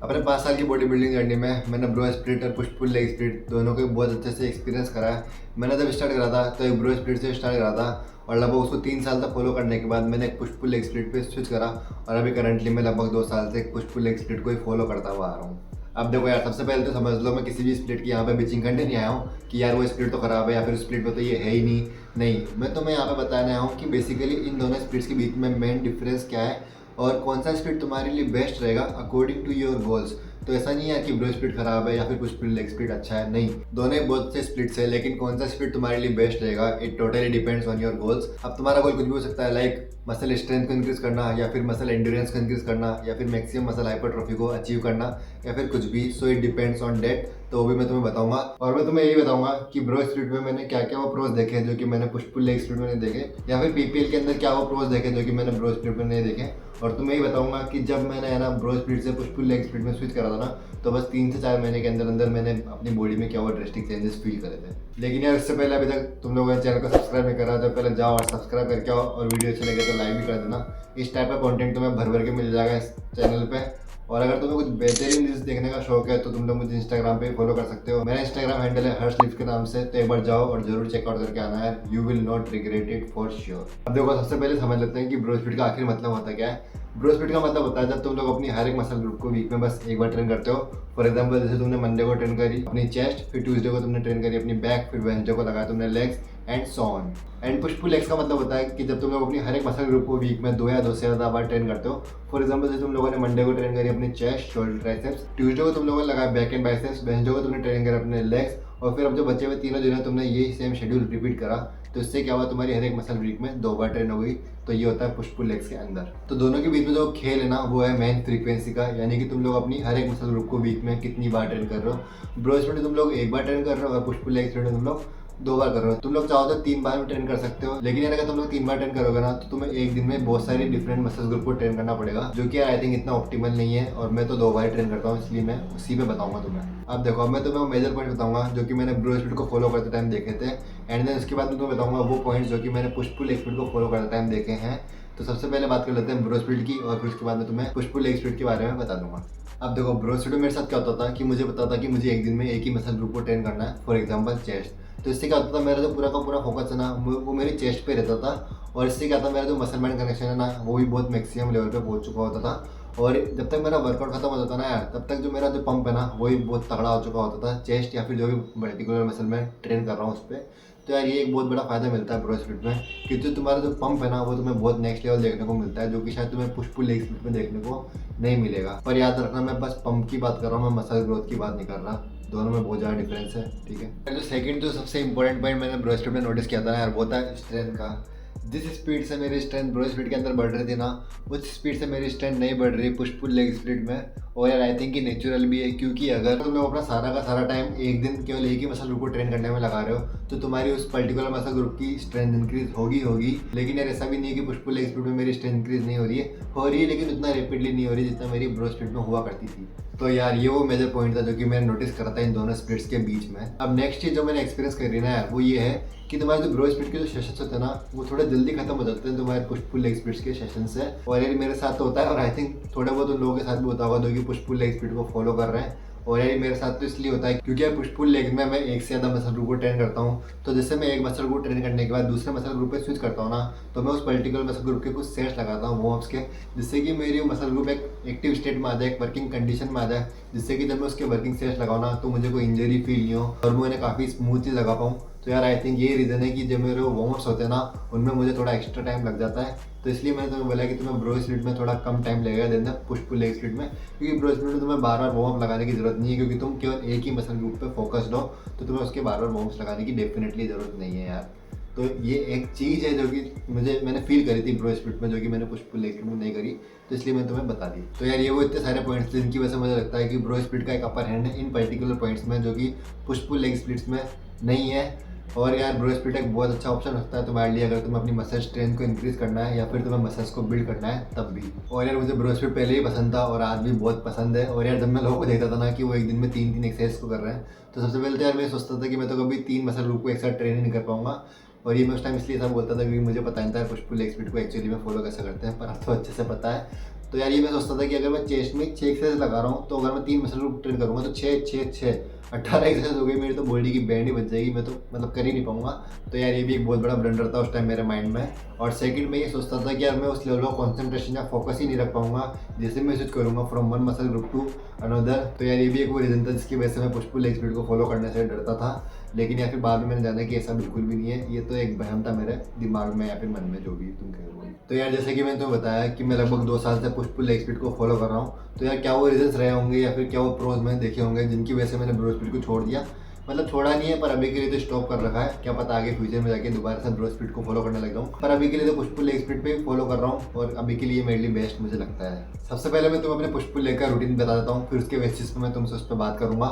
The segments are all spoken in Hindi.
अपने 5 साल की बॉडी बिल्डिंग जर्नी में मैंने ब्रो स्प्लिट और पुश पुल लेग स्प्लिट दोनों को बहुत अच्छे से एक्सपीरियंस करा है। मैंने जब स्टार्ट करा था तो एक ब्रो स्प्लिट से स्टार्ट करा था और लगभग उसको 3 साल तक फॉलो करने के बाद मैंने एक पुश पुल लेग स्प्लिट पे स्विच करा और अभी करंटली मैं लगभग 2 साल से एक पुश पुल लेग स्प्लिट को ही फॉलो करता हुआ आ रहा हूँ। अब देखो यार, सबसे पहले तो समझ लो मैं किसी भी स्प्लिट की यहाँ पे बिचिंग करने नहीं आया हूँ कि यार वो स्प्लिट तो खराब है या फिर स्प्लिट में तो ये है ही नहीं, मैं तुम्हें यहाँ पे बताने आया हूँ कि बेसिकली इन दोनों स्प्लिट्स के बीच में मेन डिफरेंस क्या है और कौन सा स्प्लिट तुम्हारे लिए बेस्ट रहेगा अकॉर्डिंग टू योर गोल्स। तो ऐसा नहीं है कि ब्रो स्प्लिट खराब है या फिर कुछ लेग स्प्लिट अच्छा है, नहीं, दोनों ही बहुत अच्छे स्प्लिट्स है, लेकिन कौन सा स्प्लिट तुम्हारे लिए बेस्ट रहेगा it totally depends on your goals. अब तुम्हारा गोल कुछ भी हो सकता है, लाइक मसल स्ट्रेंथ को इंक्रीज करना या फिर मसल एंड्योरेंस को इंक्रीज करना या फिर मैक्सिमम मसल हाइपरट्रॉफी को अचीव करना या फिर कुछ भी। So it depends on that. तो वो भी मैं तुम्हें बताऊंगा और मैं तुम्हें यही बताऊंगा कि ब्रो स्प्लिट में मैंने क्या क्या वो प्रोज देखे जो कि मैंने पुश पुल लेग स्प्लिट में नहीं देखे, या फिर पीपीएल के अंदर क्या वो प्रोज देखे जो कि मैंने ब्रो स्प्लिट में नहीं देखे। और तुम्हें यही बताऊंगा कि जब मैंने है ना ब्रो स्प्लिट से पुश पुल लेग स्प्लिट में स्विच करा था ना, तो बस 3 से 4 महीने के अंदर अंदर मैंने अपनी बॉडी में क्या वो ड्रेस्टिक चेंजेस फील करे थे। लेकिन यार इससे पहले अभी तक तुम लोगों ने चैनल को सब्सक्राइब नहीं करा तो पहले जाओ और सब्सक्राइब करके आओ और वीडियो अच्छे लगे तो लाइक भी कर देना। इस टाइप का कंटेंट तुम्हें भर भर के मिल जाएगा इस चैनल पे। और अगर तुम्हें कुछ बेहतरीन रील्स देखने का शौक है तो तुम लोग मुझे इंस्टाग्राम पे फॉलो कर सकते हो। मेरा इंस्टाग्राम हैंडल है हर्ष लिफ के नाम से, तो एक बार जाओ और जरूर चेकआउट करके आना है, you will not regret it for sure. अब देखो, सबसे पहले समझ लेते हैं कि ब्रो स्प्लिट का आखिर मतलब होता क्या है। ब्रो स्प्लिट का मतलब होता है जब तुम लोग अपनी हर एक मसल ग्रुप को वीक में बस एक बार ट्रेन करते हो। फॉर एग्जाम्पल जैसे तुमने मंडे को ट्रेन करी अपनी चेस्ट, फिर ट्यूसडे को तुमने ट्रेन करी अपनी बैक, फिर वेडनेसडे को लगाया तुमने legs and so on. And push pull legs का मतलब होता है कि जब तुम लोग अपनी हर एक मसल ग्रुप को वीक में 2 या 2 से ज़्यादा बार ट्रेन करते हो। फॉर एग्जाम्पल जैसे तुम लोगों ने मंडे को ट्रेन करी अपनी चेस्ट, शोल्डर, ट्राइसेप्स, ट्यूसडे को तुम लोगों ने लगाया बैक एंड बाइसेप्स, वेडनेसडे को तुमने ट्रेन करा अपने लेग्स, और फिर अब जो बचे हुए 3 दिन है तुमने यही सेम शेड्यूल रिपीट करा। तो इससे क्या हुआ, तुम्हारी हर एक मसल वीक में 2 बार ट्रेन हो गई। तो ये होता है पुश पुल लेग्स के अंदर। तो दोनों के बीच में जो खेल है ना वो है मेन फ्रीक्वेंसी का, यानी कि तुम लोग अपनी हर एक मसल ग्रुप को वीक में कितनी बार ट्रेन कर रहे हो। ब्रो स्प्लिट तुम लोग 1 बार ट्रेन कर रहे हो और पुश पुल लेग स्प्लिट तुम लोग 2 बार कर रहे हो। तुम लोग चाहो तो 3 बार भी ट्रेन कर सकते हो, लेकिन यार अगर तुम लोग 3 बार ट्रेन करोगे ना तो तुम्हें एक दिन में बहुत सारी डिफरेंट मसल्स ग्रुप को ट्रेन करना पड़ेगा, जो कि आई थिंक इतना ऑप्टिमल नहीं है। और मैं तो 2 बार ट्रेन करता हूँ, इसलिए मैं उसी पे बताऊंगा तुम्हें। अब देखो, अब मैं तुम्हें मेजर पॉइंट बताऊंगा जो कि मैंने ब्रो स्प्लिट को फॉलो करते टाइम देखे थे, एंड देन उसके बाद मैं तुम्हें बताऊंगा वो पॉइंट्स जो कि मैंने पुश पुल लेग स्प्लिट को फॉलो करते टाइम देखे हैं। तो सबसे पहले बात कर लेते हैं ब्रो स्प्लिट की, और फिर उसके बाद में तुम्हें पुश पुल लेग स्प्लिट के बारे में बता दूंगा। अब देखो, ब्रो स्प्लिट में मेरे साथ क्या होता था कि मुझे पता था कि मुझे एक दिन में एक ही मसल ग्रुप को ट्रेन करना है, फॉर एग्जाम्पल चेस्ट। तो इससे क्या होता था, मेरा जो पूरा का पूरा फोकस है ना वो मेरी चेस्ट पे रहता था। और इससे क्या था, मेरा जो मसल माइंड कनेक्शन है ना वो भी बहुत मैक्सिमम लेवल पे पहुंच चुका होता था। और जब तक मेरा वर्कआउट खत्म होता था ना यार, तब तक जो मेरा जो पंप है ना वो भी बहुत तगड़ा हो चुका होता था चेस्ट या फिर जो भी पर्टिकुलर मसल में ट्रेन कर रहा हूँ उस पर। तो यार ये एक बहुत बड़ा फायदा मिलता है ब्रो स्प्लिट में कि जो तुम्हारा जो पंप है ना वो तुम्हें बहुत नेक्स्ट लेवल देखने को मिलता है, जो कि शायद तुम्हें पुश पुल लेग स्प्लिट में देखने को नहीं मिलेगा। पर याद रखना, मैं बस पंप की बात कर रहा हूँ, मैं मसल ग्रोथ की बात नहीं कर रहा। दोनों में बहुत ज़्यादा डिफरेंस है, ठीक है। जो सेकंड जो सबसे इंपॉर्टेंट पॉइंट मैंने ब्रो स्प्लिट में नोटिस किया था ना यार, वो था स्ट्रेंथ का। जिस स्पीड से मेरी स्ट्रेंथ ब्रो स्प्लिट के अंदर बढ़ रही थी ना, उस स्पीड से मेरी स्ट्रेंथ नहीं बढ़ रही पुश पुल लेग स्प्लिट में। और यार आई थिंक कि नेचुरल भी है, क्योंकि अगर तुम लोग अपना सारा का सारा टाइम एक दिन केवल एक ही मसल ग्रुप को ट्रेन करने में लगा रहे हो तो तुम्हारी उस पर्टिकुलर मसल ग्रुप की स्ट्रेंथ इंक्रीज होगी। लेकिन यार ऐसा भी नहीं है कि पुश पुल लेग स्प्लिट में मेरी स्ट्रेंथ इंक्रीज नहीं हो रही है, लेकिन उतना रैपिडली नहीं हो रही जितना मेरी ब्रो स्प्लिट में हुआ करती थी। तो यार ये वो मेजर पॉइंट था जो कि मैंने नोटिस करा था इन दोनों स्प्लिट्स के बीच में। अब नेक्स्ट चीज जो मैंने एक्सपीरियंस करी ना यार, वो ये है कि तुम्हारे जो ब्रो स्प्लिट के जो सेशंस होते हैं ना वो थोड़ा जल्दी खत्म हो जाते हैं तुम्हारे पुश पुल लेग स्प्लिट्स के सेशन से। और यार मेरे साथ तो होता है, और आई थिंक थोड़े बहुत उन लोगों के साथ भी होता होगा जो कि पुश पुल लेग स्प्लिट को फॉलो कर रहे हैं। और यार मेरे साथ तो इसलिए होता है क्योंकि यार पुश पुल लेग में मैं एक से ज़्यादा मसल ग्रुप को ट्रेन करता हूँ। तो जैसे मैं एक मसल ग्रुप ट्रेन करने के बाद दूसरे मसल ग्रुप पे स्विच करता हूँ ना, तो मैं उस पर्टिकुलर मसल ग्रुप के कुछ सेट्स लगाता हूँ वार्म्स के, जिससे कि मेरी मसल ग्रुप एक एक्टिव स्टेट में आ जाए, एक वर्किंग कंडीशन में आ जाए, जिससे कि जब मैं उसके वर्किंग सेट्स लगाऊँ ना तो मुझे कोई इंजरी फील नहीं हो और मैं उन्हें काफ़ी स्मूथली लगा पाऊँ। तो यार आई थिंक ये रीज़न है कि जो मेरे वार्म्स होते हैं ना उनमें मुझे थोड़ा एक्स्ट्रा टाइम लग जाता है। तो इसलिए मैंने तुम्हें बोला कि तुम्हें ब्रो स्प्लिट में थोड़ा कम टाइम लगेगा देना पुश पुल लेग स्प्लिट में, क्योंकि ब्रो स्प्लिट में तुम्हें बार बार वार्म अप लगाने की जरूरत नहीं है, क्योंकि तुम केवल एक ही मसल ग्रुप पे फोकस्ड हो। तो तुम्हें उसके बार बार वार्म्स लगाने की डेफिनेटली जरूरत नहीं है यार। तो ये एक चीज़ है जो कि मैंने फील करी थी ब्रो स्प्लिट में, जो कि मैंने पुश पुल लेग स्प्लिट में नहीं करी। तो इसलिए मैंने तुम्हें बता दी। तो यार ये वो इतने सारे पॉइंट्स जिनकी वजह से मुझे लगता है कि ब्रो स्प्लिट का एक अपर हैंड है इन पर्टिकुलर पॉइंट्स में, जो कि पुश पुल लेग स्प्लिट्स में नहीं है। और यार ब्रो स्प्लिट एक बहुत अच्छा ऑप्शन होता है तुम्हारे लिए अगर तुम्हें अपनी मसल स्ट्रेंथ को इंक्रीज करना है या फिर तुम्हें मसल्स को बिल्ड करना है तब भी। और यार मुझे ब्रो स्प्लिट पहले ही पसंद था और आज भी बहुत पसंद है। और यार जब मैं लोगों को देखता था ना कि वो एक दिन में 3 एक्सरसाइज को कर रहे हैं, तो सबसे पहले तो यार मैं सोचता था कि मैं तो कभी 3 मसल ग्रुप को एक साथ ट्रेन नहीं कर पाऊंगा। और ये मैं उस टाइम इसलिए सब बोलता था क्योंकि मुझे पता नहीं था पुश पुल लेग स्प्लिट को एक्चुअली में फॉलो कैसे करते हैं, पर अब तो अच्छे से पता है। तो यार ये मैं सोचता था कि अगर मैं चेस्ट में 6 एक्सरसाइज लगा रहा हूँ, तो अगर मैं 3 मसल ग्रुप ट्रेन करूँगा तो 6 6 6 18 एक्सरसाइज हो गई मेरी, तो बॉडी की बैंड ही बच जाएगी, मैं तो मतलब कर ही नहीं पाऊंगा। तो यार ये भी एक बहुत बड़ा ब्लंडर था उस टाइम मेरे माइंड में। और सेकंड में ये सोचता था कि यार मैं उस लेवल का कॉन्सेंट्रेशन या फोकस ही नहीं रख पाऊंगा जैसे मैं स्विच करूँगा from one muscle group to another. तो यार ये भी एक वो रीज़न था जिसकी वजह से मैं पुश पुल लेग स्प्लिट को फॉलो करने से डरता था। लेकिन यार फिर बाद में मैंने जाना कि ऐसा बिल्कुल भी नहीं है, ये तो एक वहम था मेरे दिमाग में या फिर मन में, जो भी तुम कह रहे हो। तो यार जैसे कि मैंने तुम्हें बताया कि मैं लगभग 2 साल से पुश पुल लेग स्प्लिट को फॉलो कर रहा हूँ, तो यार क्या वो रिजल्ट्स रहे होंगे या फिर क्या वो प्रोज मैंने देखे होंगे जिनकी वजह से मैंने ब्रो स्प्लिट को छोड़ दिया। मतलब छोड़ा नहीं है, पर अभी के लिए तो स्टॉप कर रखा है, क्या पता आगे फ्यूचर में जाके दोबारा से ब्रो स्प्लिट को फॉलो करने लग जाऊँ, पर अभी के लिए तो पुश पुल लेग स्प्लिट पे फॉलो कर रहा हूँ और अभी के लिए मेरे लिए बेस्ट मुझे लगता है। सबसे पहले मैं तुम्हें अपने पुश पुल लेग का रूटीन बता देता हूँ, फिर उसके बेसिस पे मैं तुमसे उस पर बात करूंगा।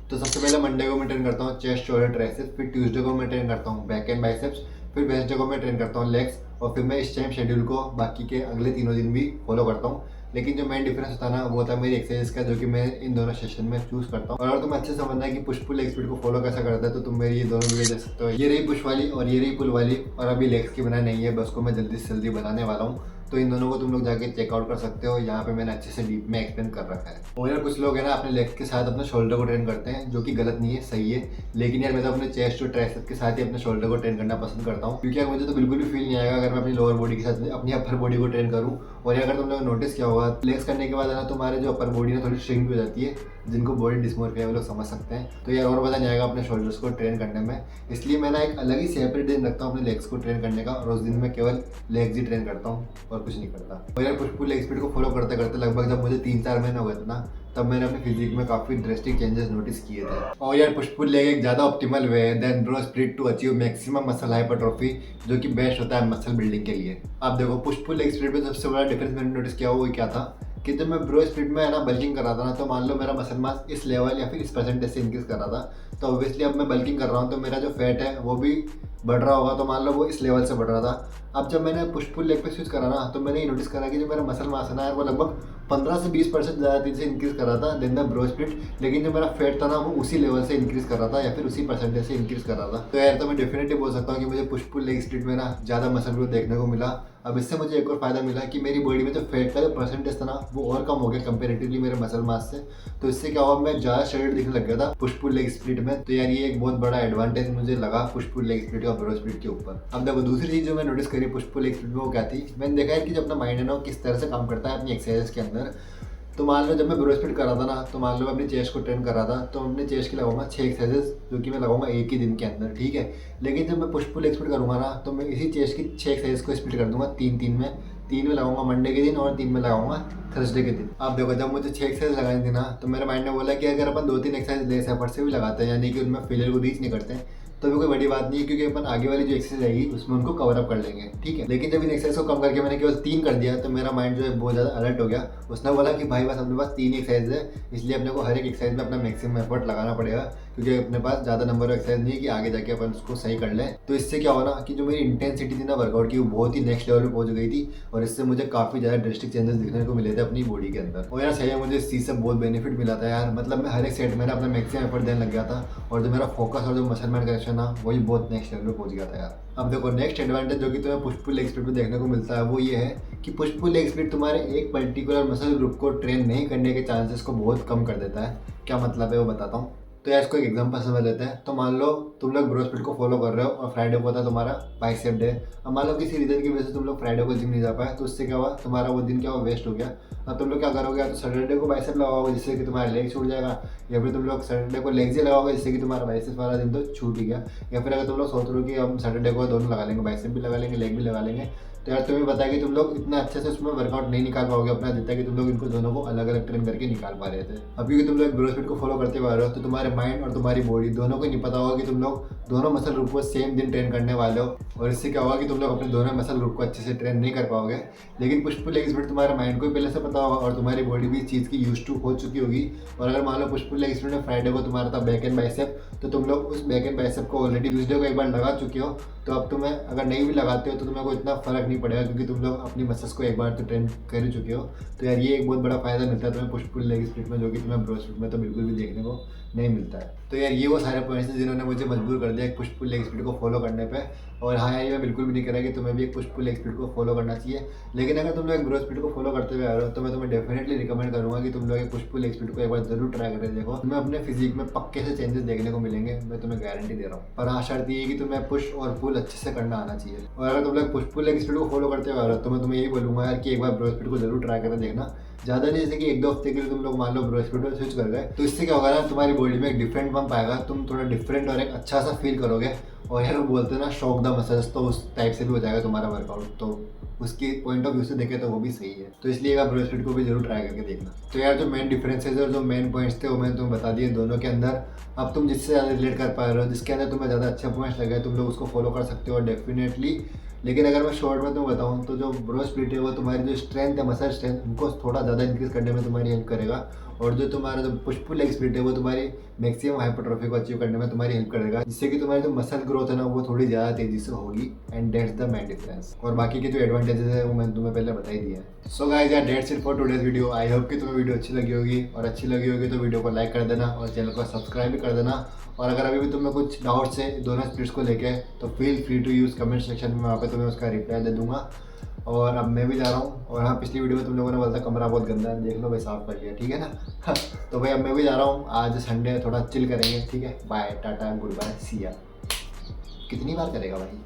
तो सबसे पहले मंडे को मैं ट्रेन करता हूँ चेस्ट शोल्डर ट्राइसेप्स, फिर ट्यूसडे को मैं ट्रेन करता हूँ बैक एंड बाइसेप्स, फिर वेडनेसडे को मैं ट्रेन करता हूँ लेग्स, और फिर मैं इस टाइम शेड्यूल को बाकी के अगले तीनों दिन भी फॉलो करता हूँ। लेकिन जो मेन डिफरेंस होता है ना, वो होता है मेरी एक्सरसाइज का, जो कि मैं इन दोनों सेशन में चूज करता हूँ। और अगर तुम्हें अच्छे से समझना है कि पुश पुल लेग स्प्लिट को फॉलो कैसा करता है, तो तुम मेरी ये दोनों वीडियो देख सकते हो। ये रही पुश वाली और ये रही पुल वाली, और अभी लेग्स की बनाई नहीं है, बस को मैं जल्दी से जल्दी बनाने वाला हूँ। तो इन दोनों को तुम लोग जाके चेकआउट कर सकते हो, यहाँ पे मैंने अच्छे से डीप में एक्सप्लेन कर रखा है। और यार कुछ लोग हैं ना अपने लेग्स के साथ अपने शोल्डर को ट्रेन करते हैं, जो कि गलत नहीं है, सही है। लेकिन यार मैं तो अपने चेस्ट और ट्राइसेप्स के साथ ही अपने शोल्डर को ट्रेन करना पसंद करता हूँ, क्योंकि यार मुझे तो बिल्कुल भी फील नहीं आएगा अगर मैं अपनी लोअर बॉडी के साथ अपनी अपर बॉडी को ट्रेन करूँ। और अगर तुम लोग नोटिस किया होगा, लेग्स करने के बाद है ना तुम्हारे जो अपर बॉडी है थोड़ी श्रिंक हो जाती है, जिनको बॉडी डिस्मोर्फिया वो लोग समझ सकते हैं। तो यार और मजा नहीं आएगा अपने शोल्डर्स को ट्रेन करने में, इसलिए मैं ना एक अलग ही सेपरेट दिन रखता हूँ अपने लेग्स को ट्रेन करने का, और उस दिन मैं केवल लेग्स ही ट्रेन करता हूँ और कुछ नहीं करता। और यार पुश पुल लेग स्प्लिट को फॉलो करते करते लगभग जब मुझे 3-4 महीने हो गए थे ना, तब मैंने अपने फिजिक में काफी ड्रेस्टिक चेंजेस नोटिस किए थे। और यार पुश पुल लेग एक ज्यादा ऑप्टिमल वे है than bro split to achieve maximum muscle hypertrophy, जो कि बेस्ट होता है मसल बिल्डिंग के लिए। आप देखो पुश पुल लेग स्प्लिट में सबसे बड़ा डिफरेंस मैंने नोटिस किया वो क्या था कि जब मैं ब्रो स्प्लिट में है ना बल्किंग कर रहा था ना, तो मान लो मेरा मसल मास इस लेवल या फिर इस परसेंटेज से इंक्रीज कर रहा था, तो ऑब्वियसली अब मैं बल्किंग कर रहा हूँ तो मेरा जो फैट है वो भी बढ़ रहा होगा, तो मान लो वो इस लेवल से बढ़ रहा था। अब जब मैंने पुश पुल लेग पे स्विच करा ना, तो मैंने ये नोटिस करा कि जो मेरा मसल मास है ना यार, वो लगभग 15 से 20% ज़्यादा तेजी से इंक्रीज कर रहा था देन द ब्रो स्प्लिट। लेकिन जो मेरा फैट था ना, वो उसी लेवल से इंक्रीज कर रहा था या फिर उसी परसेंटेज से इंक्रीज कर रहा था। तो यार तो मैं डेफिनेटली बोल सकता हूँ कि मुझे पुश पुल लेग स्प्लिट में ना ज़्यादा मसल ग्रोथ देखने को मिला। अब इससे मुझे एक और फायदा मिला कि मेरी बॉडी में जो फैट का जो परसेंटेज था ना, वो और कम हो गया कंपेरेटिवली मेरे मसल मास से। तो इससे क्या हुआ, मैं ज़्यादा शरीर दिखने लग गया था पुश पुल लेग स्प्लिट में। तो यार ये एक बहुत बड़ा एडवांटेज मुझे लगा पुश पुल लेग स्प्लिट और ब्रो स्प्लिट के ऊपर। अब देखो दूसरी चीज़ जो मैं नोटिस करी पुश पुल लेग स्प्लिट में, वो क्या थी, मैंने देखा है कि जो अपना माइंड है ना, वो किस तरह से काम करता है अपनी एक्सरसाइज के अंदर। तो मान लो जब मैं ब्रो स्प्लिट कर रहा था ना, तो मान लो मैं अपनी चेस्ट को ट्रेन कर रहा था, तो अपने चेस्ट की लगाऊंगा 6 एक्सरसाइजेस, जो कि मैं लगाऊंगा एक ही दिन के अंदर, ठीक है। लेकिन जब मैं पुश पुल लेग स्प्लिट करूंगा ना, तो मैं इसी चेस्ट की 6 एक्सरसाइज को स्प्लिट कर दूंगा 3-3 में। 3 में लगाऊंगा मंडे के दिन और 3 में लगाऊंगा थर्सडे के दिन। आप देखो जब मुझे 6 एक्सरसाइज लगानी थी ना, तो मेरे माइंड ने बोला कि अगर अपन 2-3 एक्सरसाइज लेस एफर्ट से भी लगाते हैं, यानी कि उनमें फेलियर को रीच नहीं करते हैं, तो भी कोई बड़ी बात नहीं है, क्योंकि अपन आगे वाली जो एक्सरसाइज आएगी उसमें उनको कवर अप कर लेंगे, ठीक है। लेकिन जब इन एक्सरसाइज को कम करके मैंने केवल 3 कर दिया, तो मेरा माइंड जो है बहुत ज़्यादा अलर्ट हो गया। उसने बोला कि भाई बस अपने पास 3 एक्सरसाइज है, इसलिए अपने को हर एक एक्सरसाइज में अपना मैक्सिमम एफर्ट लगाना पड़ेगा, क्योंकि अपने पास ज़्यादा नंबर ऑफ एक्सरसाइज नहीं है कि आगे जाके अपन उसको सही कर लें। तो इससे क्या हुआ ना कि जो मेरी इंटेंसिटी थी ना वर्कआउट की, वो बहुत ही नेक्स्ट लेवल पे पहुंच गई थी, और इससे मुझे काफ़ी ज़्यादा ड्रेस्टिक चेंजेस दिखने को मिले थे अपनी बॉडी के अंदर। और यार सही है, मुझे इस चीज़ से बहुत बेनिफिट मिला था यार। मतलब मैं हर एक सेट में ना अपना मैक्सिमम एफर्ट देने लग गया था, और जो मेरा फोकस और जो मसल माइंड कनेक्शन था वही बहुत नेक्स्ट लेवल पे पहुंच गया था यार। अब देखो नेक्स्ट एडवांटेज जो कि तुम्हें पुश पुल लेग स्प्लिट में देखने को मिलता है, वो ये है कि पुश पुल लेग स्प्लिट तुम्हारे एक पर्टिकुलर मसल ग्रुप को ट्रेन नहीं करने के चांसेस को बहुत कम कर देता है। क्या मतलब है वो बताता हूँ। तो यार इसको एक एग्जांपल समझ लेते हैं। तो मान लो तुम लोग ब्रो स्प्लिट को फॉलो कर रहे हो और फ्राइडे को होता है तुम्हारा बाइसेप डे। अब मान लो किसी रीजन की वजह से तुम लोग फ्राइडे को जिम नहीं जा पाए, तो उससे क्या हुआ, तुम्हारा वो दिन क्या हुआ, वेस्ट हो गया। अब तुम लोग क्या करोगे, तो सैटरडे को बाइसेप लगाओगे जिससे कि तुम्हारा लेग छूट जाएगा, या फिर तुम लोग सैटरडे को लेग्स ही लगाओगे जिससे कि तुम्हारा बाइसेप वाला दिन तो छूट ही गया। या फिर अगर तुम लोग सोच रहे हो कि हम सैटरडे को दोनों लगा लेंगे, बाइसेप भी लगा लेंगे लेग भी लगा लेंगे, तो यार तुम्हें पता है कि तुम लोग इतना अच्छे से उसमें वर्कआउट नहीं निकाल पाओगे अपना, जितना कि तुम लोग इनको दोनों को अलग अलग ट्रेन करके निकाल पा रहे थे। अब क्योंकि तुम लोग ब्रो स्प्लिट को फॉलो करते हुए आ रहे हो, तो तुम्हारे माइंड और तुम्हारी बॉडी दोनों को नहीं पता होगा कि तुम लोग दोनों मसल ग्रुप को सेम दिन ट्रेन करने वाले हो, और इससे क्या होगा कि तुम लोग अपने दोनों मसल ग्रुप को अच्छे से ट्रेन नहीं कर पाओगे। लेकिन पुश पुल लेग स्प्लिट तुम्हारे माइंड को भी पहले से पता होगा, और तुम्हारी बॉडी भी इस चीज़ की यूज टू हो चुकी होगी। और अगर मान लो पुश पुल लेग स्प्लिट में फ्राइडे को तुम्हारा था बैक एंड बाइसेप, तो तुम लोग उस बैक एंड बाइसेप को ऑलरेडी ट्यूसडे को एक बार लगा चुके हो, तो अब तुम्हें अगर नहीं भी लगाते हो तो तुम्हें कोई इतना फर्क नहीं पड़ेगा, क्योंकि तुम लोग अपनी मसल्स को एक बार तो ट्रेन कर ही चुके हो। तो यार ये एक बहुत बड़ा फायदा मिलता है तुम्हें पुश पुल लेग स्प्लिट में, जो कि तुम्हें ब्रो स्प्लिट में तो बिल्कुल भी देखने को नहीं मिलता है। तो यार ये वो सारे पॉइंट्स हैं जिन्होंने मुझे मजबूर कर दिया एक पुश पुल लेग स्प्लिट को फॉलो करने पे। और हाँ यार, ये मैं बिल्कुल भी नहीं कह रहा कि तुम्हें भी एक पुश पुल लेग स्प्लिट को फॉलो करना चाहिए, लेकिन अगर तुम लोग एक ब्रो स्प्लिट को फॉलो करते हुए आ रहे हो तो मैं तुम्हें डेफिनेटली रिकमेंड करूंगा कि तुम लोग एक पुश पुल लेग स्प्लिट को एक बार जरूर ट्राई करके देखो। तुम्हें अपने फिजिक में पक्के से चेंजेस देखने को मिलेंगे, मैं तुम्हें गारंटी दे रहा हूँ। पर हाँ, शर्त ये है कि तुम्हें पुश और पुल अच्छे से करना आना चाहिए। और अगर तुम लोग पुश पुल लेग स्प्लिट को फॉलो करते हुए आ रहे हो तो मैं तुम्हें यही बोलूँगा यार कि एक बार ब्रो स्प्लिट को जरूर ट्राई करके देखना। ज़्यादा नहीं, जैसे कि 1-2 हफ्ते के लिए तुम लोग मान लो ब्रो स्प्लिट में स्विच कर गए, तो इससे क्या होगा ना, तुम्हारी बॉडी में एक डिफरेंट पंप आएगा, तुम थोड़ा डिफरेंट और एक अच्छा सा फील करोगे। और यार वो बोलते हैं ना शॉक द मसल्स, तो उस टाइप से भी हो जाएगा तुम्हारा वर्कआउट। तो उसकी पॉइंट ऑफ व्यू से देखें तो वो भी सही है। तो इसलिए आप ब्रो स्प्लिट को भी जरूर ट्राई करके देखना। तो यार जो मेन डिफरेंसेस और जो मेन पॉइंट्स थे वो मैंने तुम्हें बता दिए दोनों के अंदर। अब तुम जिससे ज़्यादा रिलेट कर पा रहे हो, जिसके अंदर तुम्हें ज़्यादा अच्छे पॉइंट्स लगे, तुम लोग उसको फॉलो कर सकते हो डेफिनेटली। लेकिन अगर मैं शॉर्ट में तुम्हें बताऊँ तो जो ब्रो स्प्लिट है वो तुम्हारी जो स्ट्रेंथ है, मसल स्ट्रेंथ, उनको थोड़ा ज़्यादा इंक्रीज करने में तुम्हारी हेल्प करेगा। और जो तुम्हारा जो पुश पुल लेग स्प्लिट है वो तुम्हारी मैक्सिमम हाइपरट्रॉफी को अचीव करने में तुम्हारी हेल्प करेगा, जिससे कि तुम्हारी जो मसल ग्रोथ है ना वो थोड़ी ज़्यादा तेज़ी से होगी। And that's the main difference. और बाकी के जो एडवांटेजेस है वो मैंने तुम्हें पहले बता ही दिया है। सो गाइस यार, that's it for today's video. I hope कि तुम्हें वीडियो अच्छी लगी होगी, और अच्छी लगी होगी तो वीडियो को लाइक कर देना और चैनल को सब्सक्राइब भी कर देना। और अगर अभी भी तुम्हें कुछ डाउट्स है दोनों स्प्लिट्स को लेके तो feel free to use comment section में, वहाँ पे तुम्हें उसका रिप्लाई दे दूंगा। और अब मैं भी जा रहा हूँ। और हाँ, पिछली वीडियो में तुम लोगों ने बोला था कमरा बहुत गंदा है, देख लो भाई, साफ कर लिया, ठीक है ना। तो भाई अब मैं भी जा रहा हूँ, आज संडे है, थोड़ा चिल करेंगे, ठीक है। बाय, टाटा, गुड बाय, सी या। कितनी बार करेगा भाई।